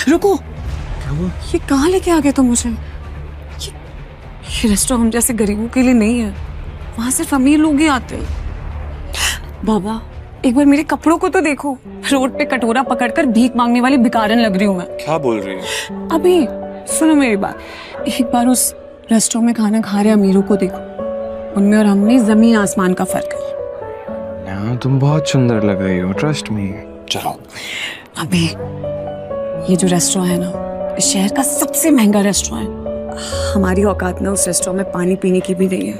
रुको, ये कहाँ लेके आ गए तुम मुझे? ये रेस्टोरेंट जैसे गरीबों के लिए नहीं है, वहां सिर्फ अमीर लोग ही आते हैं। बाबा, एक बार मेरे कपड़ों को तो देखो, रोड पे कटोरा पकड़कर भीख मांगने वाली भिखारन लग रही हूँ मैं। क्या बोल रही है? अभी सुनो मेरी बात, एक बार उस रेस्टोरेंट में खाना खा रहे अमीरों को देखो, उनमें और हमने जमीन आसमान का फर्क है। तुम बहुत सुंदर लग रही हो, ट्रस्ट मी। चलो। अभी ये जो रेस्टोरेंट है ना, इस शहर का सबसे महंगा रेस्टोरेंट है। हमारी औकात ना उस रेस्टोरेंट में पानी पीने की भी नहीं है।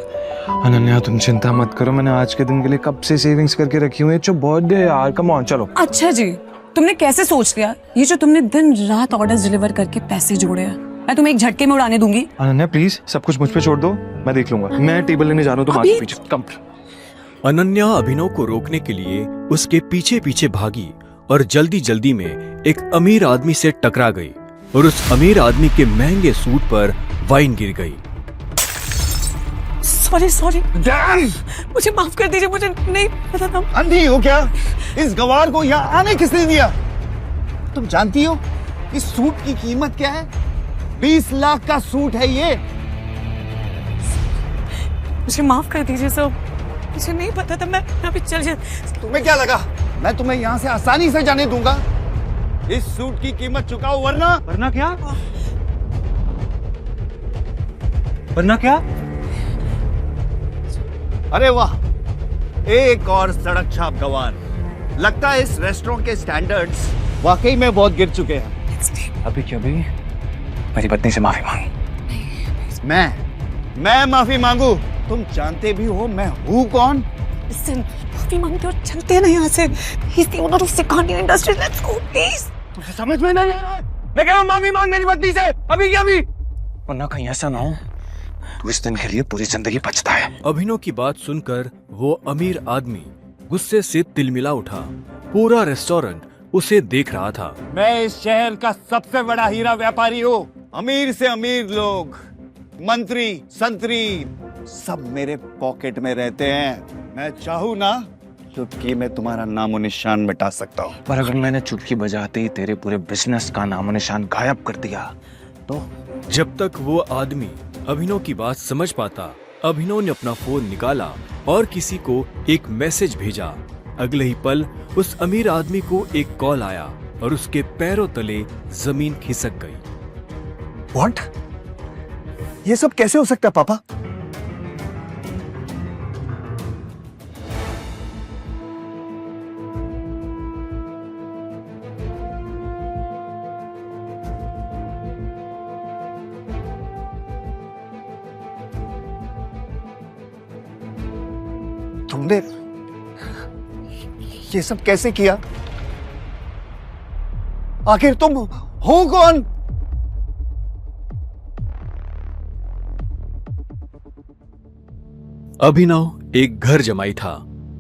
अनन्या तुम चिंता मत करो, मैंने आज के दिन के लिए कब से सेविंग्स करके रखी हुई है। जो बर्थडे यार, कम ऑन चलो। अच्छा जी, तुमने कैसे सोच लिया? ये जो तुमने दिन रात ऑर्डर्स डिलीवर करके पैसे जोड़े हैं, मैं तुम्हें एक झटके में उड़ाने दूंगी। अनन्या प्लीज सब कुछ मुझ पे छोड़ दो, मैं देख लूंगा। मैं टेबल लेने जा रहा हूँ, तुम आगे पीछे कम। अनन्या अभिनव को रोकने के लिए उसके पीछे पीछे भागी और जल्दी जल्दी में एक अमीर आदमी से टकरा गई और उस अमीर आदमी के महंगे सूट पर वाइन गिर गई। सॉरी, मुझे माफ कर दीजिए, मुझे नहीं पता था। अंधी हो क्या? इस गवार को यहाँ आने किसने दिया? तुम जानती हो इस सूट की कीमत क्या है? 20 लाख का सूट है ये। मुझे माफ कर दीजिए सर, मुझे नहीं पता था। मैं अभी चल जाता। तुम्हें क्या लगा मैं तुम्हें यहाँ से आसानी से जाने दूंगा? इस सूट की कीमत चुकाओ वरना क्या? वरना क्या? अरे वाह, एक और सड़क छाप गवार। लगता है इस रेस्टोरेंट के स्टैंडर्ड्स वाकई में बहुत गिर चुके हैं। अभी क्या भी मेरी पत्नी से माफी मांग। मैं माफी मांगू? तुम जानते भी हो मैं हूँ कौन? माफी मांगते और चलते हैं ना यहाँ से। He's the owner of Sikandi Industries. Let's go, please. तुझे समझ में नहीं आ रहा है? मैं कह रहा हूँ माफी मांग मेरी पत्नी से, अभी क्या भी। वरना कहीं ऐसा ना हो तू इस दिन के लिए पूरी जिंदगी पछता है। अभिनव की बात सुनकर वो अमीर आदमी गुस्से से तिलमिला उठा। पूरा रेस्टोरेंट उसे देख रहा था। मैं इस शहर का सबसे बड़ा हीरा व्यापारी हूँ। अमीर से अमीर लोग, मंत्री, संतरी सब मेरे पॉकेट में रहते हैं। मैं चाहूँ ना चुटकी में तुम्हारा नामो निशान मिटा सकता हूँ। पर अगर मैंने चुटकी बजाते ही तेरे पूरे बिजनेस का नामो निशान गायब कर दिया तो? जब तक वो आदमी अभिनव की बात समझ पाता, अभिनव ने अपना फोन निकाला और किसी को एक मैसेज भेजा। अगले ही पल उस अमीर आदमी को एक कॉल आया और उसके पैरों तले जमीन खिसक गई। व्हाट? ये सब कैसे हो सकता है पापा? तुमने ये सब कैसे किया? आखिर तुम हो कौन? अभिनव एक घर जमाई था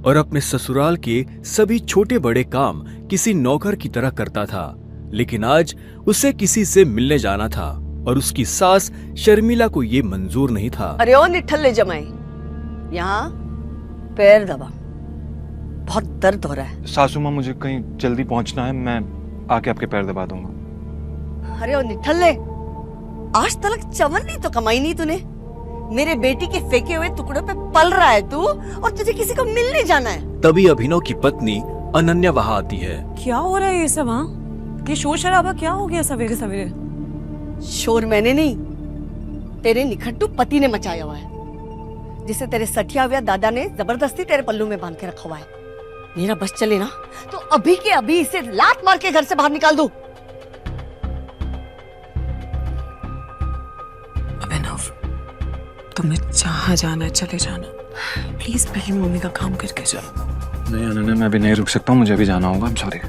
और अपने ससुराल के सभी छोटे बड़े काम किसी नौकर की तरह करता था। लेकिन आज उसे किसी से मिलने जाना था और उसकी सास शर्मिला को ये मंजूर नहीं था। अरे ओ निठल्ले जमाई, यहाँ पैर दबा, बहुत दर्द हो रहा है। सासू माँ मुझे कहीं जल्दी पहुंचना है, मैं आके आपके पैर दबा दूंगा। अरे ओ निठल्ले, आज तक चवन नहीं तो कमाई नहीं तूने। मेरे बेटी के फेंके हुए टुकड़ों पे पल रहा है तू, और तुझे किसी को मिलने जाना है। तभी अभिनव की पत्नी अनन्या वहाँ आती है। क्या हो रहा है ये सब? हाँ, ये शोर शराबा क्या हो गया सवेरे सवेरे? शोर मैंने नहीं, तेरे निखट्टू पति ने मचाया हुआ है, जिसे तेरे सठिया हुआ दादा ने जबरदस्ती तेरे पल्लू में बांध के रखा हुआ है। मेरा बस चले ना तो अभी के अभी इसे लात मार के घर से बाहर निकाल दूं। अभिनव, तुम्हें जहाँ जाना है चले जाना, प्लीज पहले मम्मी का काम करके जाओ। नहीं अनन्या, मैं अभी नहीं रुक सकता हूँ, मुझे अभी जाना होगा। सॉरी।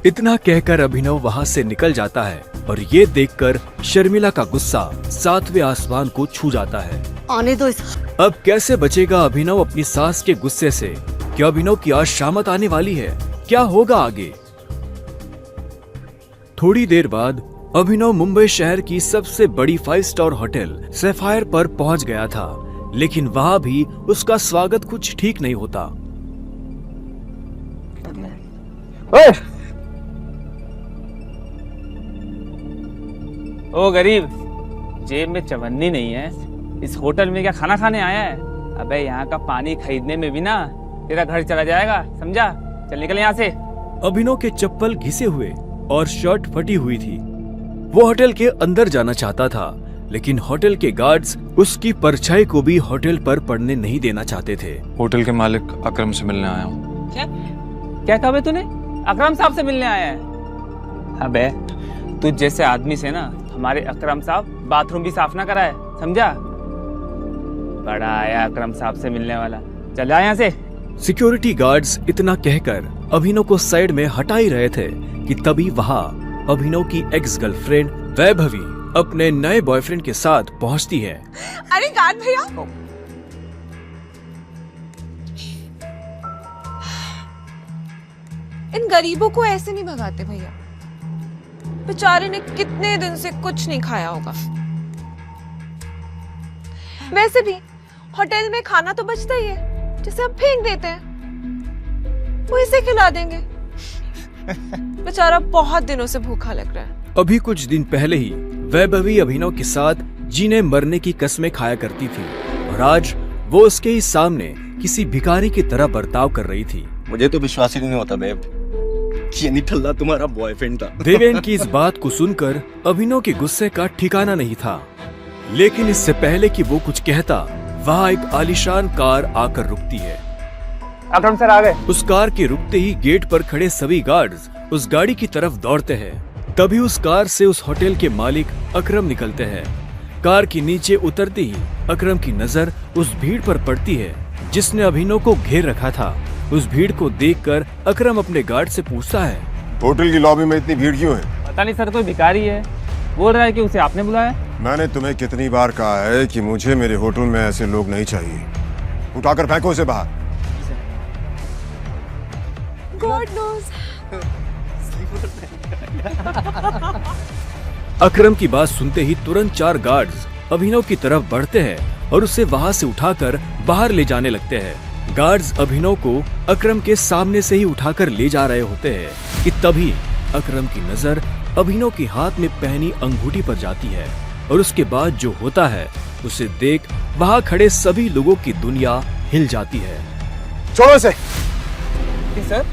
इतना कहकर अभिनव वहाँ से निकल जाता है और ये देखकर शर्मिला का गुस्सा 7वें आसमान को छू जाता है। आने दो इस। अब कैसे बचेगा अभिनव अपनी सास के गुस्से से? क्या अभिनव की आज शामत आने वाली है? क्या होगा आगे? थोड़ी देर बाद अभिनव मुंबई शहर की सबसे बड़ी 5 स्टार होटल सैफायर पर पहुंच गया था, लेकिन वहां भी उसका स्वागत कुछ ठीक नहीं होता। ओ गरीब, जेब में चवन्नी नहीं है, इस होटल में क्या खाना खाने आया है? अबे यहाँ का पानी खरीदने में भी ना तेरा घर चला जाएगा, समझा? चल निकल यहाँ से। अभिनव के चप्पल घिसे हुए और शर्ट फटी हुई थी। वो होटल के अंदर जाना चाहता था, लेकिन होटल के गार्ड्स उसकी परछाई को भी होटल पर पड़ने नहीं देना चाहते थे। होटल के मालिक अकरम से मिलने आया हूँ। क्या कहा बे तूने? अकरम साहब से मिलने आया है? अबे तुझ जैसे आदमी से ना हमारे अकरम साहब बाथरूम भी साफ ना कराए, समझा? बड़ा आया अकरम साहब से मिलने वाला, चल जा यहाँ से। सिक्योरिटी गार्ड्स इतना कहकर अभिनव को साइड में हटा ही रहे थे कि तभी वहाँ अभिनव की एक्स गर्लफ्रेंड वैभवी अपने नए बॉयफ्रेंड के साथ पहुँचती है। अरे गार्ड भैया, इन गरीबों को ऐसे नहीं भगाते भैया। बेचारे ने कितने दिन से कुछ नहीं खाया होगा। वैसे भी होटल में खाना तो बचता ही है, जिसे हम फेंक देते हैं, वो इसे खिला देंगे। बेचारा बहुत दिनों से भूखा लग रहा है। अभी कुछ दिन पहले ही वैभवी अभिनव के साथ जीने मरने की कसमें खाया करती थी और आज वो उसके ही सामने किसी भिखारी की तरह बर्ताव कर रही थी। मुझे तो विश्वास ही नहीं होता बेब, ये निठल्ला तुम्हारा बॉयफ्रेंड था। देवेन की इस बात को सुनकर अभिनव के गुस्से का ठिकाना नहीं था, लेकिन इससे पहले कि वो कुछ कहता, वहाँ एक आलीशान कार आकर रुकती है। अकरम सर आ गए। उस कार के रुकते ही गेट पर खड़े सभी गार्ड्स उस गाड़ी की तरफ दौड़ते हैं। तभी उस कार से उस होटल के मालिक अकरम निकलते हैं। कार के नीचे उतरते ही अकरम की नजर उस भीड़ पर पड़ती है जिसने अभिनव को घेर रखा था। उस भीड़ को देखकर अकरम अपने गार्ड से पूछता है, होटल की लॉबी में इतनी भीड़ क्यों है? पता नहीं सर, कोई भिखारी है, बोल रहा है कि उसे आपने बुलाया। मैंने तुम्हें कितनी बार कहा है कि मुझे मेरे होटल में ऐसे लोग नहीं चाहिए। उठाकर फेंको उसे बाहर। God knows. अकरम की बात सुनते ही तुरंत 4 गार्ड्स अभिनव की तरफ बढ़ते हैं और उसे वहां से उठाकर बाहर ले जाने लगते हैं। गार्ड्स अभिनव को अकरम के सामने से ही उठाकर ले जा रहे होते हैं कि तभी अकरम की नजर अभिनव के हाथ में पहनी अंगूठी पर जाती है और उसके बाद जो होता है उसे देख वहां खड़े सभी लोगों की दुनिया हिल जाती है। छोड़ो इसे। सर,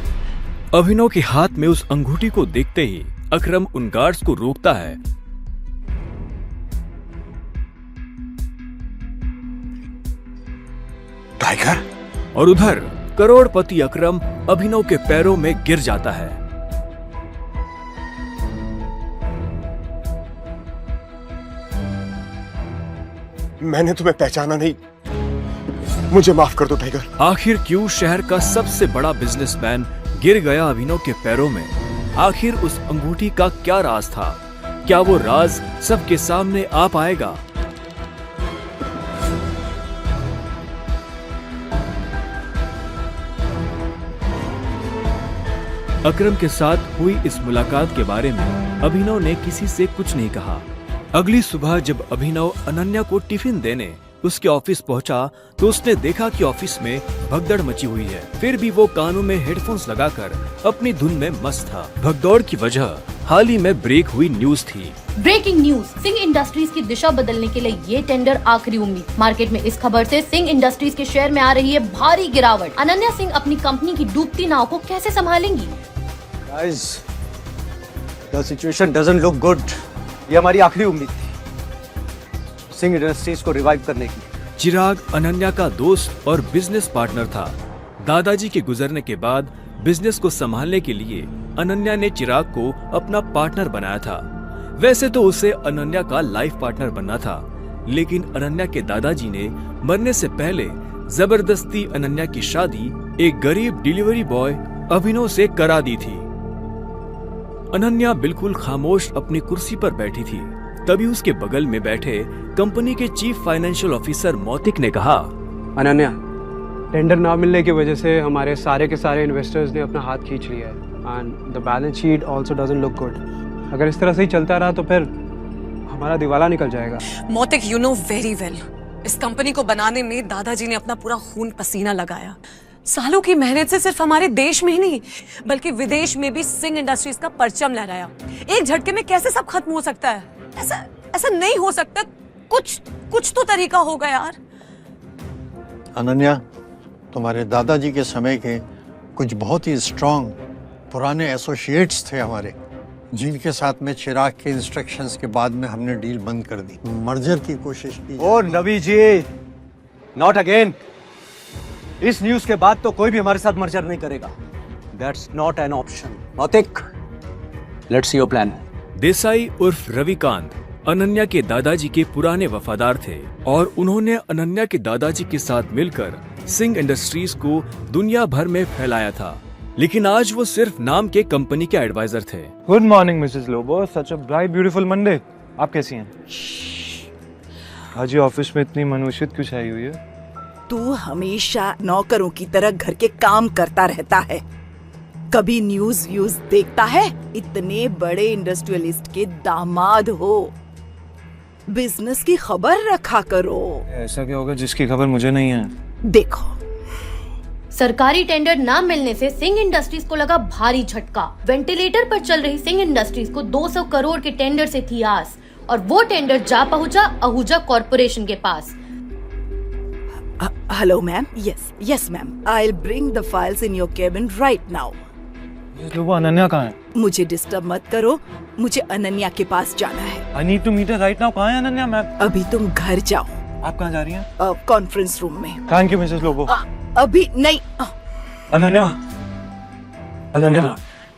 अभिनव के हाथ में उस अंगूठी को देखते ही अकरम उन गार्ड्स को रोकता है। टाइगर। और उधर करोड़पति अकरम अभिनव के पैरों में गिर जाता है। मैंने तुम्हें पहचाना नहीं, मुझे माफ कर दो टाइगर। आखिर क्यों शहर का सबसे बड़ा बिजनेसमैन गिर गया अभिनव के पैरों में? आखिर उस अंगूठी का क्या राज था? क्या वो राज सबके सामने आ पाएगा? अकरम के साथ हुई इस मुलाकात के बारे में अभिनव ने किसी से कुछ नहीं कहा। अगली सुबह जब अभिनव अनन्या को टिफिन देने उसके ऑफिस पहुंचा तो उसने देखा कि ऑफिस में भगदड़ मची हुई है। फिर भी वो कानों में हेडफोन्स लगाकर अपनी धुन में मस्त था। भगदौड़ की वजह हाल ही में ब्रेक हुई न्यूज थी। ब्रेकिंग न्यूज, सिंह इंडस्ट्रीज की दिशा बदलने के लिए ये टेंडर आखिरी उम्मीद। मार्केट में इस खबर से सिंह इंडस्ट्रीज के शेयर में आ रही है भारी गिरावट। अनन्या सिंह अपनी कंपनी की डूबती नाव को कैसे संभालेंगी? Guys, the situation doesn't look good. ये हमारी आखिरी उम्मीद थी सिंह इंडस्ट्रीज को रिवाइव करने की। चिराग अनन्या का दोस्त और बिजनेस पार्टनर था। दादाजी के गुजरने के बाद बिजनेस को संभालने के लिए अनन्या ने चिराग को अपना पार्टनर बनाया था। वैसे तो उसे अनन्या का लाइफ पार्टनर बनना था, लेकिन अनन्या के दादाजी ने मरने से पहले जबरदस्ती अनन्या की शादी एक गरीब डिलीवरी बॉय अभिनव से करा दी थी। अनन्या बिल्कुल खामोश अपनी कुर्सी पर बैठी थी। तभी उसके बगल में बैठे कंपनी के चीफ फाइनेंशियल ऑफिसर मौतिक ने कहा, अनन्या, टेंडर ना मिलने की वजह से हमारे सारे के सारे इन्वेस्टर्स ने अपना हाथ खींच लिया है and the balance sheet also doesn't look good. अगर इस तरह से ही चलता रहा तो फिर हमारा दिवाला निकल जाएगा। मोतिक, यू नो वेरी वेल, इस कंपनी को बनाने में दादाजी ने अपना पूरा खून पसीना लगाया। सालों की मेहनत से सिर्फ हमारे देश में ही नहीं बल्कि विदेश में भी सिंह इंडस्ट्रीज का परचम लहराया। एक झटके में कैसे सब खत्म हो सकता है? ऐसा ऐसा नहीं हो सकता। कुछ तो तरीका होगा यार। अनन्या, तुम्हारे दादाजी के समय के कुछ बहुत ही स्ट्रांग पुराने एसोसिएट्स थे हमारे, जिनके साथ में चिराग के इंस्ट्रक्शंस के बाद में हमने डील बंद कर दी। मर्जर की कोशिश की। ओ रवि जी, नॉट अगेन। इस न्यूज के बाद तो कोई भी हमारे साथ मर्जर नहीं करेगा। That's not an option. Nautik, let's see your plan. Desai उर्फ रविकांत अनन्या के दादाजी के पुराने वफादार थे और उन्होंने अनन्या के दादाजी के साथ मिलकर सिंह इंडस्ट्रीज को दुनिया भर में फैलाया था, लेकिन आज वो सिर्फ नाम के कंपनी के एडवाइजर थे। Good morning Mrs Lobo, such a bright beautiful Monday. आप कैसी हैं? आज ये ऑफिस में इतनी मनुष्यत क्यों छाई हुई है? तू हमेशा नौकरों की तरह घर के काम करता रहता है, कभी न्यूज व्यूज देखता है? इतने बड़े इंडस्ट्रियलिस्ट के दामाद हो, बिजनेस की खबर रखा करो। ऐसा क्या होगा जिसकी खबर मुझे नहीं है? देखो, सरकारी टेंडर न मिलने से सिंह इंडस्ट्रीज को लगा भारी झटका। वेंटिलेटर पर चल रही सिंह इंडस्ट्रीज को 200 करोड़ के टेंडर से थी आस, और वो टेंडर जा पहुंचा आहूजा कॉर्पोरेशन के पास। Hello ma'am. Yes ma'am, I will bring the files in your cabin right now. वो अनन्या कहाँ है? मुझे डिस्टर्ब मत करो, मुझे अनन्या के पास जाना है। I need to meet her right now. कहाँ है अनन्या मैम? अभी तुम घर जाओ। आप कहाँ जा रही हैं? कॉन्फ्रेंस रूम में। Thank you Mrs Lobo. अभी नहीं। अनन्या,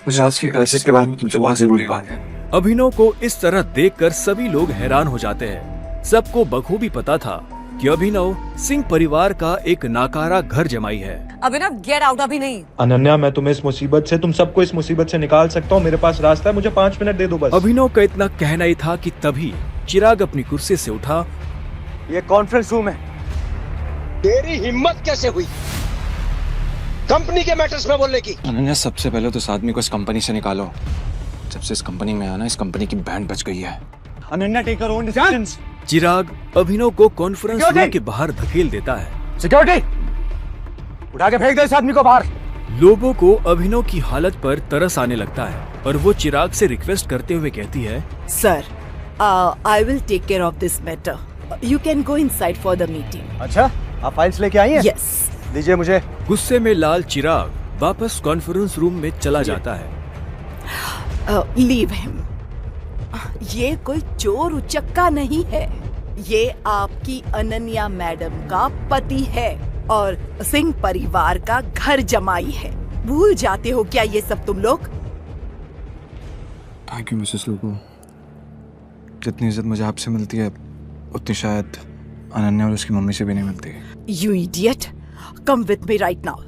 मुझे आज की क्राइसिस के बारे में तुमसे बहुत जरूरी बात है। अभिनव को इस तरह देखकर सभी लोग हैरान हो जाते हैं। सबको बखूबी पता था कि अभिनव सिंह परिवार का एक नाकारा घर जमाई है। अभिनव, गेट आउट। अभी नहीं। अनन्या, मैं तुम्हें इस मुसीबत से, तुम सबको इस मुसीबत से निकाल सकता हूँ। मेरे पास रास्ता है, मुझे 5 मिनट दे दो बस। अभिनव का इतना कहना ही था कि तभी चिराग अपनी कुर्सी से उठा। ये कॉन्फ्रेंस रूम है। तेरी हिम्मत कैसे हुई कंपनी के मैटर्स में बोलने की? अनन्या, सबसे पहले तो इस आदमी को इस कंपनी से निकालो। जब से इस कंपनी में आना, इस कंपनी की बैंड बज गई है। Ananya, take her own decisions. Chirag Abhinav को कॉन्फ्रेंस रूम के बाहर धकेल देता है। सिक्योरिटी, उठा के फेंक दो इस आदमी को बाहर। लोगों को अभिनव की हालत पर तरस आने लगता है और वो चिराग से रिक्वेस्ट करते हुए कहती है, sir, I will take care of this matter. You can go inside for the meeting. अच्छा, आप फाइल्स लेके आई हैं? यस। दीजिए मुझे। गुस्से में लाल चिराग वापस कॉन्फ्रेंस रूम में चला जाता है। Leave him. ये कोई चोर उचक्का नहीं है, ये आपकी अनन्या मैडम का पति है और सिंह परिवार का घर जमाई है। भूल जाते हो क्या ये सब तुम लोग? Thank you Mrs Lobo. जितनी इज्जत मुझे आपसे मिलती है, उतनी शायद अनन्या और उसकी मम्मी से भी नहीं मिलती। You idiot! Come with me right now.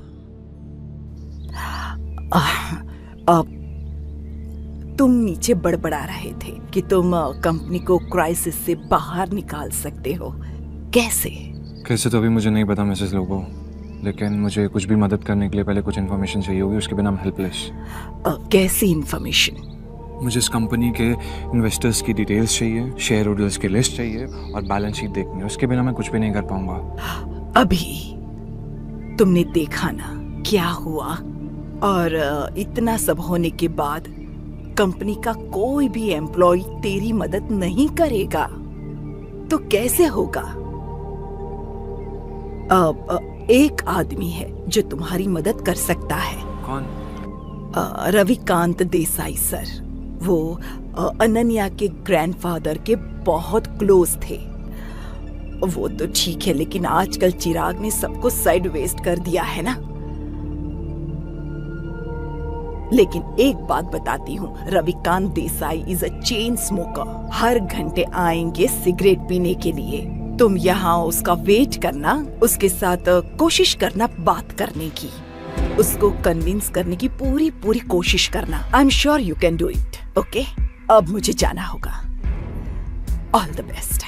तुम नीचे बड़बड़ा रहे थे कि तुम कंपनी को क्राइसिस से बाहर निकाल सकते हो। कैसे तो अभी मुझे नहीं पता मिसेस लोबो, लेकिन मुझे कुछ भी मदद करने के लिए पहले कुछ इन्फॉर्मेशन चाहिए होगी, उसके बिना मैं हेल्पलेस। कैसी इन्फॉर्मेशन? मुझे इस कंपनी के इन्वेस्टर्स की डिटेल्स चाहिए, शेयर होल्डर्स की लिस्ट चाहिए और बैलेंस शीट देखनी है। उसके बिना मैं कुछ भी नहीं कर पाऊंगा। अभी तुमने देखा ना क्या हुआ, और इतना सब होने के बाद कंपनी का कोई भी एम्प्लॉय तेरी मदद नहीं करेगा तो कैसे होगा? एक आदमी है जो तुम्हारी मदद कर सकता है। कौन? रविकांत देसाई सर। वो अनन्या के ग्रैंडफादर के बहुत क्लोज थे। वो तो ठीक है, लेकिन आजकल चिराग ने सबको साइड वेस्ट कर दिया है ना। लेकिन एक बात बताती हूँ, Ravikant Desai is a chain smoker. हर घंटे आएंगे सिगरेट पीने के लिए। तुम यहाँ उसका वेट करना, उसके साथ कोशिश करना बात करने की, उसको कन्विंस करने की पूरी कोशिश करना। I am sure you can do it. Okay, अब मुझे जाना होगा। All the best.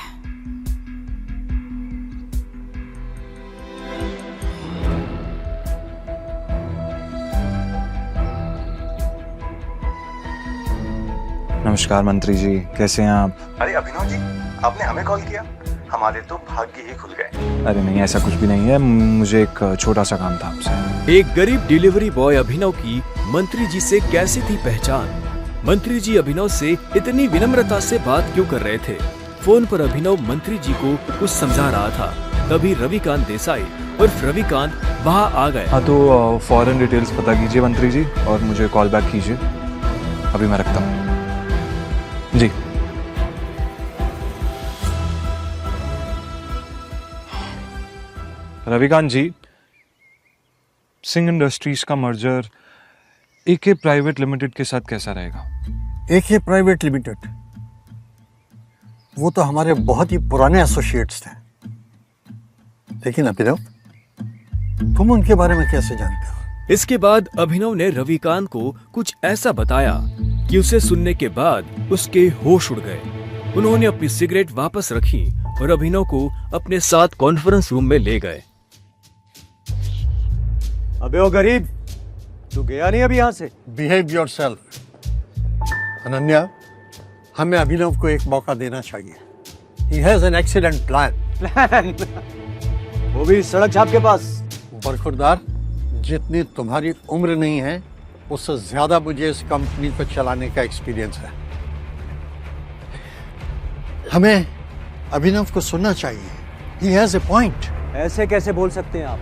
नमस्कार मंत्री जी, कैसे हैं आप? अरे अभिनव जी, आपने हमें कॉल किया? हमारे तो भाग्य ही खुल गए। अरे नहीं, ऐसा कुछ भी नहीं है। मुझे एक छोटा सा काम था आपसे। एक गरीब डिलीवरी बॉय अभिनव की मंत्री जी से कैसी थी पहचान? मंत्री जी अभिनव से इतनी विनम्रता से बात क्यों कर रहे थे? फोन पर अभिनव मंत्री जी को कुछ समझा रहा था, तभी रविकांत देसाई उर्फ रविकांत वहाँ आ गए। हाँ तो फॉरेन डिटेल्स पता कीजिए मंत्री जी और मुझे कॉल बैक कीजिए। अभी मैं रखता हूँ जी। रविकांत जी, सिंह इंडस्ट्रीज का मर्जर एके प्राइवेट लिमिटेड के साथ कैसा रहेगा? एके प्राइवेट लिमिटेड, वो तो हमारे बहुत ही पुराने एसोसिएट्स थे। लेकिन अभिनव, तुम उनके बारे में कैसे जानते हो? इसके बाद अभिनव ने रविकांत को कुछ ऐसा बताया कि उसे सुनने के बाद उसके होश उड़ गए। उन्होंने अपनी सिगरेट वापस रखी और अभिनव को अपने साथ कॉन्फ्रेंस रूम में ले गए। अबे ओ गरीब, तू गया नहीं अभी यहाँ से? Behave yourself. अनन्या, हमें अभिनव को एक मौका देना चाहिए। He has an excellent plan. वो भी सड़क छाप के पास। बरखुरदार, जितनी तुम्हारी उम्र नहीं है उससे ज्यादा मुझे इस कंपनी को चलाने का एक्सपीरियंस है। हमें अभिनव को सुनना चाहिए। He has a point. ऐसे कैसे बोल सकते हैं आप?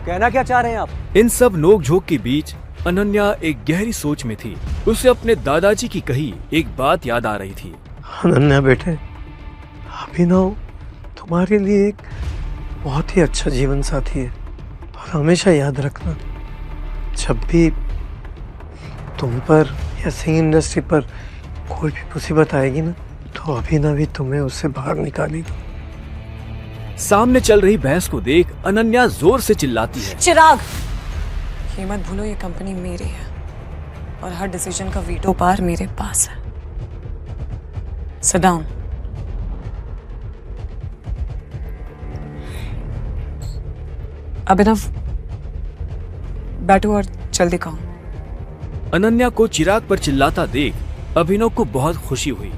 कहना क्या चाह रहे हैं आप? इन सब नोक-झोंक के बीच अनन्या एक गहरी सोच में थी। उसे अपने दादाजी की कही एक बात याद आ रही थी। अनन्या बेटे, अभिनव तुम्हारे लिए एक बहुत ही अच्छा जीवन साथी है और हमेशा याद रखना, जब भी तुम पर या सिंह इंडस्ट्री पर कोई भी मुसीबत आएगी ना, तो अभिनव ही तुम्हें उससे बाहर निकालेगी। सामने चल रही बहस को देख अनन्या जोर से चिल्लाती है। चिराग, ये मत भूलो ये कंपनी मेरी है और हर डिसीजन का वीटो पावर मेरे पास है। Sit down. अभिनव, बैठो और जल्दी कहो। अनन्या को चिराग पर चिल्लाता देख अभिनव को बहुत खुशी हुई।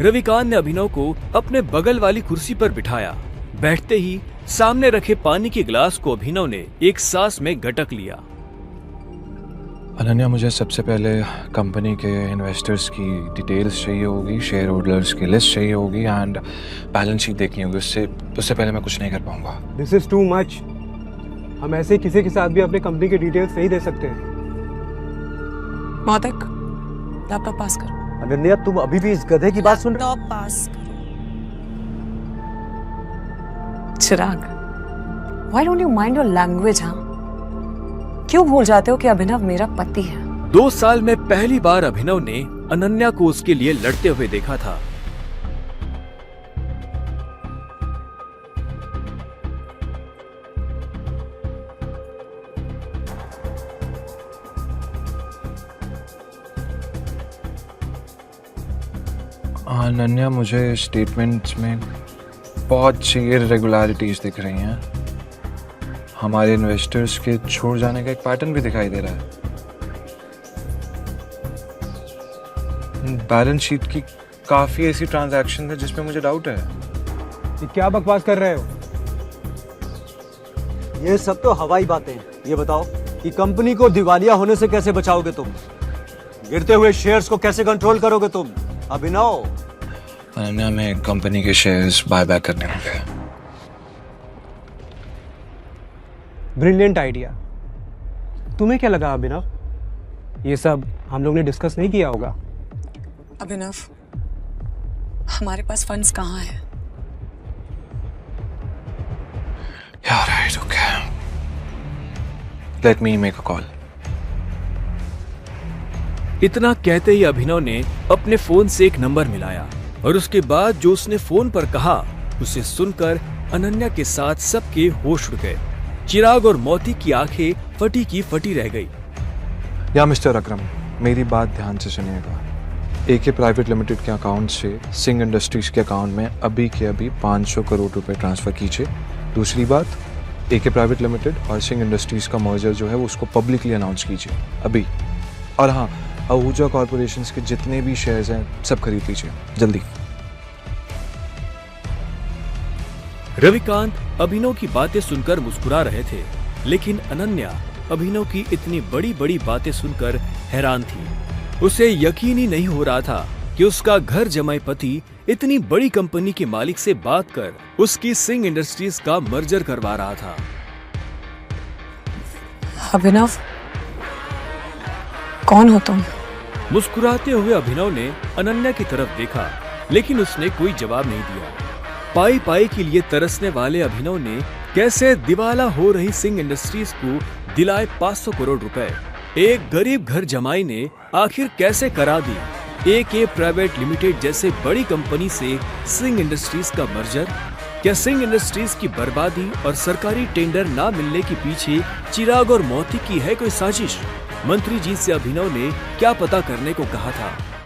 रविकांत ने अभिनव को अपने बगल वाली कुर्सी पर बिठाया। बैठते ही सामने रखे पानी के गिलास को अभिनव ने एक सांस में गटक लिया। अनन्या, मुझे सबसे पहले कंपनी के इन्वेस्टर्स की डिटेल्स चाहिए होगी, शेयर होल्डर्स की लिस्ट चाहिए होगी एंड बैलेंस शीट देखनी होगी। उससे पहले मैं कुछ नहीं कर पाऊंगा। This is too much. हम ऐसे किसी के साथ भी अपने कंपनी के डिटेल्स नहीं दे सकते हैं। मौतिक, लैपटॉप पास करो। अनन्या, तुम अभी भी इस गधे की बात सुन रहे हो? लैपटॉप पास करो। चिराग, why don't you mind your language, हाँ? क्यों भूल जाते हो कि अभिनव मेरा पति है? 2 साल में पहली बार अभिनव ने अनन्या को उसके लिए लड़ते हुए देखा था। अनन्या, मुझे स्टेटमेंट्स में बहुत सी इरेगुलरिटीज दिख रही हैं। हमारे इन्वेस्टर्स के छोड़ जाने का एक पैटर्न भी दिखाई दे रहा है। बैलेंस शीट की काफी ऐसी ट्रांजैक्शन है जिसमें मुझे डाउट है। ये क्या बकवास कर रहे हो? ये सब तो हवाई बातें हैं। ये बताओ कि कंपनी को दिवालिया होने से कैसे बचाओगे तुम? गिरते हुए शेयर्स को कैसे कंट्रोल करोगे तुम? अभिनव, अनन्या, मैं कंपनी के शेयर्स बाय बैक करने होंगे। Brilliant idea. तुम्हें क्या लगा अभिनव? ये सब हम लोग ने डिस्कस नहीं किया होगा। अभिनव, हमारे पास फंड्स कहाँ हैं? Yeah, right, okay. Let me make a call. इतना कहते ही अभिनव ने अपने फोन से एक नंबर मिलाया और उसके बाद जो उसने फोन पर कहा उसे सुनकर अनन्या के साथ सबके होश उड़ गए। चिराग और मोती की आंखें फटी की फटी रह गई। या मिस्टर अकरम, मेरी बात ध्यान से सुनिएगा। एके प्राइवेट लिमिटेड के अकाउंट से सिंह इंडस्ट्रीज के अकाउंट में अभी के अभी 500 करोड़ रुपए ट्रांसफर कीजिए। दूसरी बात, एके प्राइवेट लिमिटेड और सिंह इंडस्ट्रीज का मर्जर जो है वो उसको पब्लिकली अनाउंस कीजिए अभी। और हाँ, आहूजा कॉर्पोरेशंस के जितने भी शेयर्स हैं सब खरीद लीजिए जल्दी। रविकांत अभिनव की बातें सुनकर मुस्कुरा रहे थे, लेकिन अनन्या अभिनव की इतनी बड़ी बड़ी बातें सुनकर हैरान थी। उसे यकीन ही नहीं हो रहा था कि उसका घर जमाई पति इतनी बड़ी कंपनी के मालिक से बात कर उसकी सिंह इंडस्ट्रीज का मर्जर करवा रहा था। अभिनव, कौन हो तुम? मुस्कुराते हुए अभिनव ने अनन्या की तरफ देखा, लेकिन उसने कोई जवाब नहीं दिया। पाई पाई के लिए तरसने वाले अभिनव ने कैसे दिवाला हो रही सिंह इंडस्ट्रीज को दिलाए 500 करोड़ रुपए। एक गरीब घर जमाई ने आखिर कैसे करा दी AK प्राइवेट लिमिटेड जैसे बड़ी कंपनी से सिंह इंडस्ट्रीज का मर्जर? क्या सिंह इंडस्ट्रीज की बर्बादी और सरकारी टेंडर ना मिलने के पीछे चिराग और मोती की है कोई साजिश? मंत्री जी से अभिनव ने क्या पता करने को कहा था?